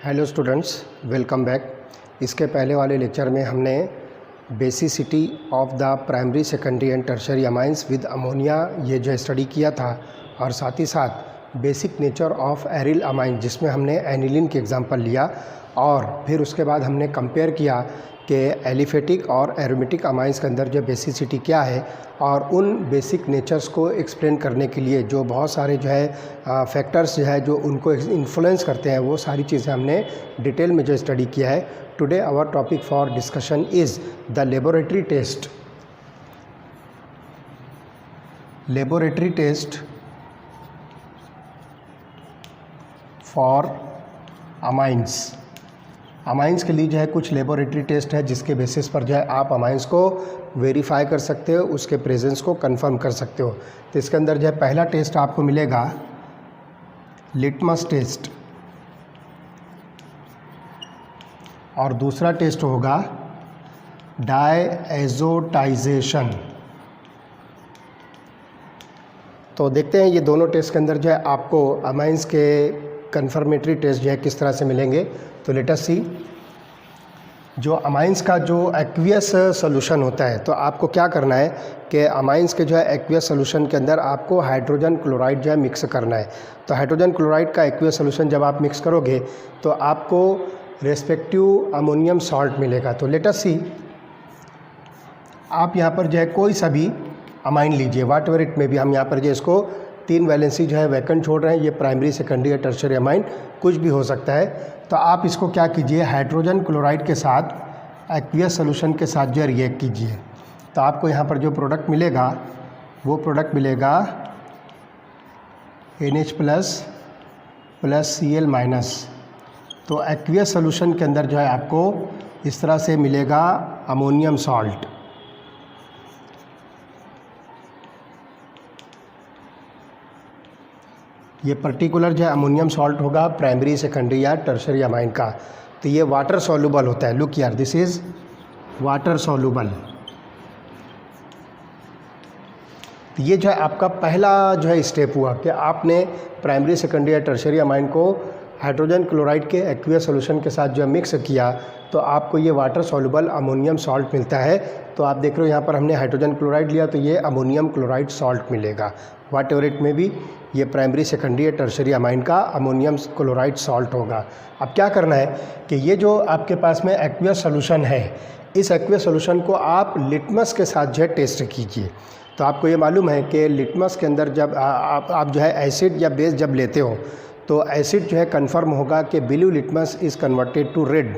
Hello students, welcome back. इसके पहले वाले लेक्चर में हमने basicity of the primary secondary and tertiary amines with ammonia ये जो स्टडी किया था, और साथ ही साथ basic nature of aryl amine जिसमें हमने एनिलीन के एग्जांपल लिया, और फिर उसके बाद हमने कंपेयर किया कि एलिफेटिक और एरोमेटिक अमाइंस के अंदर जो बेसिसिटी क्या है, और उन बेसिक नेचर्स को एक्सप्लेन करने के लिए जो बहुत सारे जो है फैक्टर्स जो है जो उनको इन्फ्लुएंस करते हैं, वो सारी चीज़ें हमने डिटेल में जो स्टडी किया है। Today our topic for discussion is the laboratory test. Laboratory test for amines. Amines के लिए जो है कुछ लेबोरेटरी टेस्ट है जिसके बेसिस पर जो है आप अमाइंस को वेरीफाई कर सकते हो, उसके प्रेजेंस को कंफर्म कर सकते हो। तो इसके अंदर जो है पहला टेस्ट आपको मिलेगा लिटमस टेस्ट, और दूसरा टेस्ट होगा डायएज़ोटाइजेशन। तो देखते हैं ये दोनों टेस्ट के अंदर जो है आपको अमाइंस के कंफर्मेटरी टेस्ट जो है किस तरह से मिलेंगे। तो लेट अस सी। जो अमाइंस का जो एक्वियस सॉल्यूशन होता है, तो आपको क्या करना है कि अमाइंस के जो है एक्वियस सॉल्यूशन के अंदर आपको हाइड्रोजन क्लोराइड जो है मिक्स करना है। तो हाइड्रोजन क्लोराइड का एक्वियस सॉल्यूशन जब आप मिक्स करोगे तो आपको रेस्पेक्टिव अमोनियम सॉल्ट मिलेगा। तो लेट अस सी, आप यहाँ पर जो है कोई सा भी अमाइन लीजिए, वाट एवर इट में भी। हम यहाँ पर जो इसको 3 वैलेंसी जो है वैकेंट छोड़ रहे हैं, ये प्राइमरी सेकेंडरी या टर्शियरी अमाइन कुछ भी हो सकता है। तो आप इसको क्या कीजिए, हाइड्रोजन क्लोराइड के साथ एक्वियस सॉल्यूशन के साथ जो रिएक्ट कीजिए। तो आपको यहाँ पर जो प्रोडक्ट मिलेगा वो प्रोडक्ट मिलेगा NH प्लस Cl-। तो एक्वियस सॉल्यूशन के अंदर जो है आपको इस तरह से मिलेगा अमोनियम सॉल्ट। ये पर्टिकुलर जो है अमोनियम सॉल्ट होगा प्राइमरी सेकेंडरी या टर्शरी अमाइन का। तो ये वाटर सॉल्युबल होता है। लुक यार, दिस इज़ वाटर सॉल्युबल। ये जो है आपका पहला जो है स्टेप हुआ कि आपने प्राइमरी सेकेंडरी या टर्शरी अमाइन को हाइड्रोजन क्लोराइड के एक्वियस सॉल्यूशन के साथ जो है मिक्स किया, तो आपको ये वाटर सॉल्युबल अमोनियम सॉल्ट मिलता है। तो आप देख रहे हो यहाँ पर हमने हाइड्रोजन क्लोराइड लिया, तो ये अमोनियम क्लोराइड सॉल्ट मिलेगा। वाट एवर इट में भी ये प्राइमरी सेकेंडरी या टर्शरी अमाइन का अमोनियम क्लोराइड सॉल्ट होगा। अब क्या करना है कि ये जो आपके पास में एक्वियस सॉल्यूशन है, इस एक्वियस सॉल्यूशन को आप लिटमस के साथ जो है टेस्ट कीजिए। तो आपको ये मालूम है कि लिटमस के अंदर जब आप जो है एसिड या बेस जब लेते हो, तो एसिड जो है कन्फर्म होगा कि blue litmus is converted to red,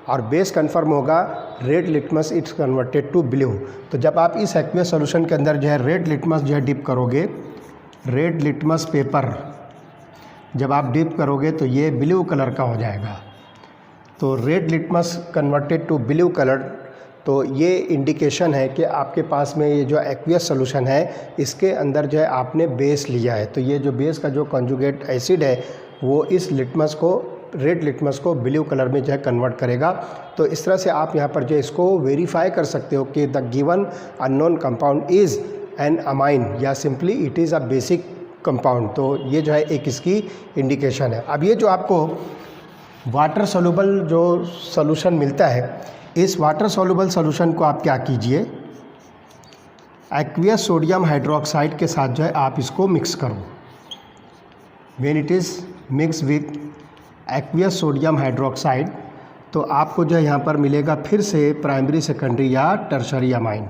और बेस कन्फर्म होगा red litmus it's converted to blue. तो जब आप इस एक्वियस सॉल्यूशन के अंदर जो है रेड लिटमस जो है डिप करोगे, रेड लिटमस पेपर जब आप डिप करोगे तो ये ब्लू कलर का हो जाएगा। तो red litmus converted to blue colour, तो ये इंडिकेशन है कि आपके पास में ये जो एक्वियस सॉल्यूशन है इसके अंदर जो है आपने बेस लिया है। तो ये जो बेस का जो कॉन्जुगेट एसिड है वो इस लिटमस को, रेड लिटमस को ब्लू कलर में जो है कन्वर्ट करेगा। तो इस तरह से आप यहाँ पर जो इसको वेरीफाई कर सकते हो कि the given unknown compound is an amine या simply it is a basic compound. तो ये जो है एक इसकी इंडिकेशन है। अब ये जो आपको वाटर सॉल्युबल जो सॉल्यूशन मिलता है, इस वाटर सॉल्युबल सॉल्यूशन को आप क्या कीजिए, एक्वियस सोडियम हाइड्रोक्साइड के साथ जो है आप इसको मिक्स करो। When it is mix with aqueous sodium hydroxide, तो आपको जो है यहाँ पर मिलेगा फिर से प्राइमरी सेकेंडरी या टर्शरी अमाइन।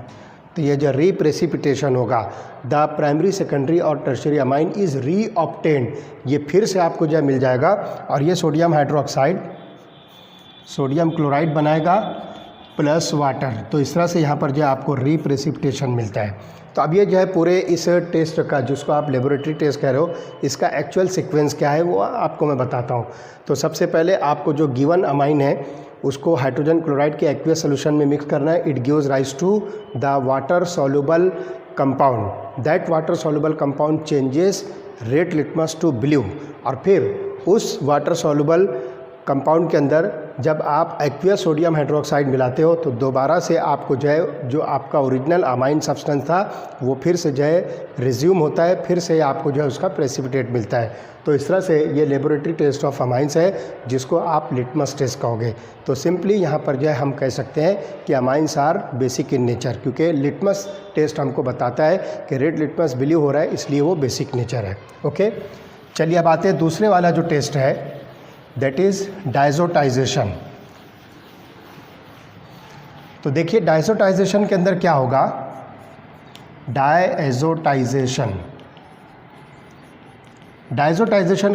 तो ये जो रीप्रेसिपिटेशन होगा, द प्राइमरी सेकेंडरी और टर्शरी अमाइन इज़ रीऑब्टेन्ड, ये फिर से आपको जो है मिल जाएगा, और ये सोडियम हाइड्रोक्साइड सोडियम क्लोराइड बनाएगा प्लस वाटर। तो इस तरह से यहाँ पर जो है आपको रीप्रेसिपिटेशन मिलता है। तो अब ये जो है पूरे इस टेस्ट का, जिसको आप लेबोरेटरी टेस्ट कह रहे हो, इसका एक्चुअल सीक्वेंस क्या है वो आपको मैं बताता हूँ। तो सबसे पहले आपको जो गिवन अमाइन है उसको हाइड्रोजन क्लोराइड के एक्वियस सॉल्यूशन में मिक्स करना है। It gives rise to the water soluble compound. That water soluble compound changes red litmus to blue, और फिर उस वाटर सॉल्युबल कंपाउंड के अंदर जब आप एक्वियस सोडियम हाइड्रोक्साइड मिलाते हो तो दोबारा से आपको जो है जो आपका ओरिजिनल अमाइन सब्सटेंस था वो फिर से जो है रिज्यूम होता है, फिर से आपको जो है उसका प्रेसिपिटेट मिलता है। तो इस तरह से ये लेबोरेटरी टेस्ट ऑफ अमाइंस है जिसको आप लिटमस टेस्ट कहोगे। तो सिंपली यहाँ पर जो है हम कह सकते हैं कि amines are basic in nature, क्योंकि लिटमस टेस्ट हमको बताता है कि रेड लिटमस ब्लू हो रहा है, इसलिए वो बेसिक नेचर है। ओके, चलिए अब आते हैं दूसरे वाला जो टेस्ट है, दैट इज़ डायजोटाइजेशन। तो देखिए डायजोटाइजेशन के अंदर क्या होगा, डायजोटाइजेशन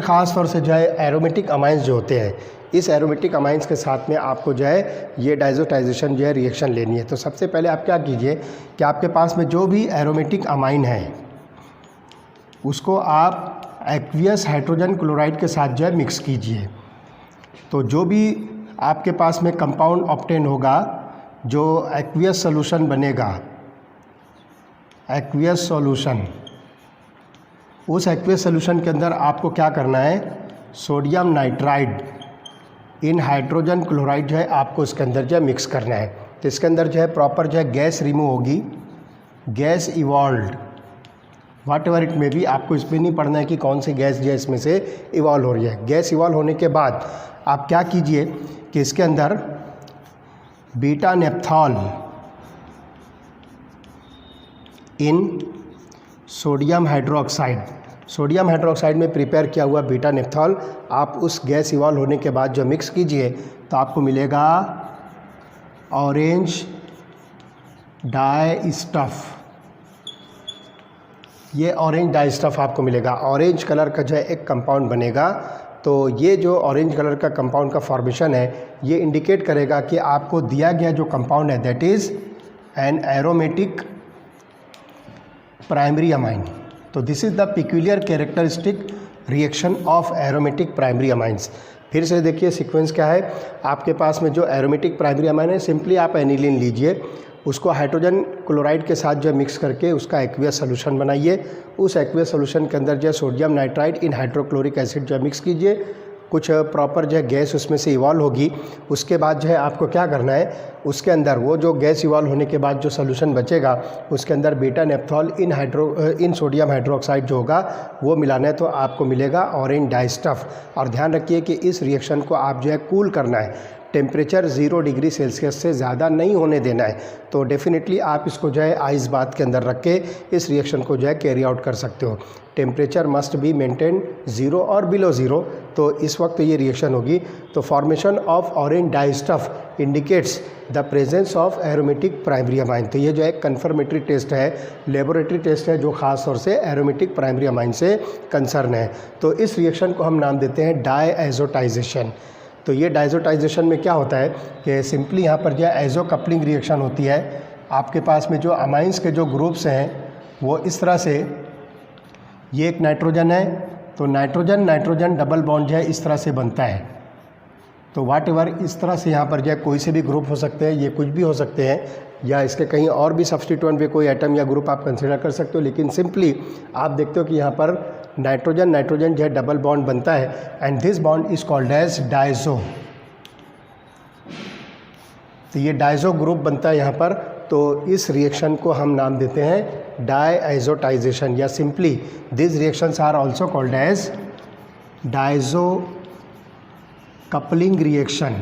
ख़ास तौर से जो है एरोमेटिक अमाइंस जो होते हैं, इस एरोमेटिक अमाइंस के साथ में आपको जो है ये डायजोटाइजेशन जो है रिएक्शन लेनी है। तो सबसे पहले आप क्या कीजिए कि आपके पास में जो भी एरोमेटिक अमाइन है उसको आप एक्वियस हाइड्रोजन क्लोराइड के साथ जो है मिक्स कीजिए। तो जो भी आपके पास में कंपाउंड ऑब्टेन होगा, जो एक्वियस सॉल्यूशन बनेगा, एक्वियस सॉल्यूशन, उस एक्वियस सॉल्यूशन के अंदर आपको क्या करना है, सोडियम नाइट्राइड इन हाइड्रोजन क्लोराइड जो है आपको इसके अंदर जो है मिक्स करना है। तो इसके अंदर जो है प्रॉपर जो है गैस रिमूव होगी, gas evolve, whatever it में भी, आपको इसमें नहीं पढ़ना है कि कौन सी गैस जो है इसमें से इवॉल्व हो रही है। गैस इवॉल्व होने के बाद आप क्या कीजिए कि इसके अंदर बीटा नेप्थॉल इन सोडियम हाइड्रोक्साइड, सोडियम हाइड्रोक्साइड में प्रिपेयर किया हुआ बीटा नेप्थॉल आप उस गैस इवॉल्व होने के बाद जो मिक्स कीजिए तो आपको मिलेगा ऑरेंज डाई स्टफ। ये ऑरेंज डाई स्टफ आपको मिलेगा, ऑरेंज कलर का जो है एक कंपाउंड बनेगा। तो ये जो ऑरेंज कलर का कंपाउंड का फॉर्मेशन है ये इंडिकेट करेगा कि आपको दिया गया जो कंपाउंड है that is an aromatic primary amine. तो this is the peculiar characteristic reaction of aromatic primary amines. फिर से देखिए सीक्वेंस क्या है, आपके पास में जो एरोमेटिक प्राइमरी अमाइन है, सिंपली आप एनिलीन लीजिए, उसको हाइड्रोजन क्लोराइड के साथ जो मिक्स करके उसका एक्वियस सॉल्यूशन बनाइए। उस एक्वियस सॉल्यूशन के अंदर जो है सोडियम नाइट्राइड इन हाइड्रोक्लोरिक एसिड जो मिक्स कीजिए, कुछ प्रॉपर जो है गैस उसमें से इवॉल्व होगी। उसके बाद जो है आपको क्या करना है, उसके अंदर वो जो गैस इवॉल्व होने के बाद जो सॉल्यूशन बचेगा उसके अंदर बीटा नेप्थॉल इन सोडियम हाइड्रोक्साइड जो होगा वो मिलाना है, तो आपको मिलेगा ऑरेंज डाई स्टफ। और ध्यान रखिए कि इस रिएक्शन को आप जो है कूल करना है, टेम्परेचर 0 डिग्री सेल्सियस से ज़्यादा नहीं होने देना है। तो डेफिनेटली आप इसको जो है आइस बाथ के अंदर रख के इस रिएक्शन को जो है कैरी आउट कर सकते हो। टेम्परेचर मस्ट बी मेंटेन 0 और बिलो 0, तो इस वक्त ये रिएक्शन होगी। तो formation of orange die stuff indicates the presence of aromatic primary amine. तो ये जो है कन्फर्मेटरी टेस्ट है, लेबोरेटरी टेस्ट है जो ख़ास तौर से एरोमेटिक प्राइमरी अमाइन से कंसर्न है। तो इस रिएक्शन को हम नाम देते हैं डायएजोटाइजेशन। तो ये डायजोटाइजेशन में क्या होता है कि सिंपली यहाँ पर जो है एजो कपलिंग रिएक्शन होती है। आपके पास में जो अमाइंस के जो ग्रुप्स हैं वो इस तरह से, ये एक नाइट्रोजन है, तो नाइट्रोजन नाइट्रोजन डबल बॉन्ड जो है इस तरह से बनता है। तो वाट एवर इस तरह से यहाँ पर जो है कोई से भी ग्रुप हो सकते हैं, ये कुछ भी हो सकते हैं, या इसके कहीं और भी सब्स्टिट्यूएंट पे कोई एटम या ग्रुप आप कंसिडर कर सकते हो। लेकिन सिंपली आप देखते हो कि यहाँ पर नाइट्रोजन नाइट्रोजन जो है डबल बॉन्ड बनता है and this bond is called as diazo. तो ये डायजो ग्रुप बनता है यहाँ पर। तो इस रिएक्शन को हम नाम देते हैं डायएजोटाइजेशन, या simply this reactions are also called as diazo coupling reaction.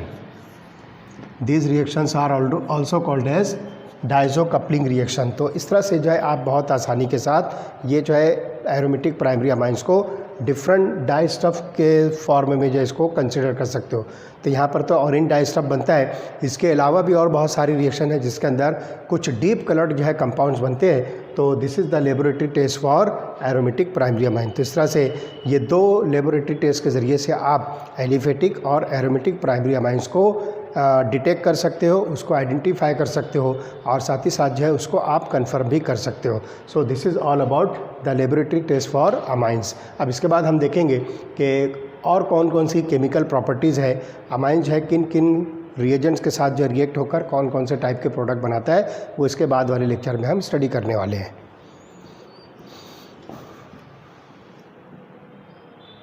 These reactions are also called as diazo coupling reaction. तो इस तरह से जो है आप बहुत आसानी के साथ ये जो है एरोमेटिक प्राइमरी अमाइंस को डिफरेंट डाई स्टफ के फॉर्म में जो है इसको कंसिडर कर सकते हो। तो यहाँ पर तो ऑरेंज डाई स्टफ बनता है, इसके अलावा भी और बहुत सारी रिएक्शन है जिसके अंदर कुछ डीप कलर्ड जो है कंपाउंड्स बनते हैं। तो this is the laboratory test for aromatic primary amine. तो इस तरह से ये दो लेबोरेटरी टेस्ट के ज़रिए से आप एलिफेटिक और एरोमेटिक प्राइमरी अमाइंस को डिटेक्ट कर सकते हो, उसको आइडेंटिफाई कर सकते हो, और साथ ही साथ जो है उसको आप कंफर्म भी कर सकते हो। So this is all about the laboratory test for amines. अब इसके बाद हम देखेंगे कि और कौन कौन सी केमिकल प्रॉपर्टीज़ है अमाइंस है, किन किन रिएजेंट्स के साथ जो रिएक्ट होकर कौन कौन से टाइप के प्रोडक्ट बनाता है, वो इसके बाद वाले लेक्चर में हम स्टडी करने वाले हैं।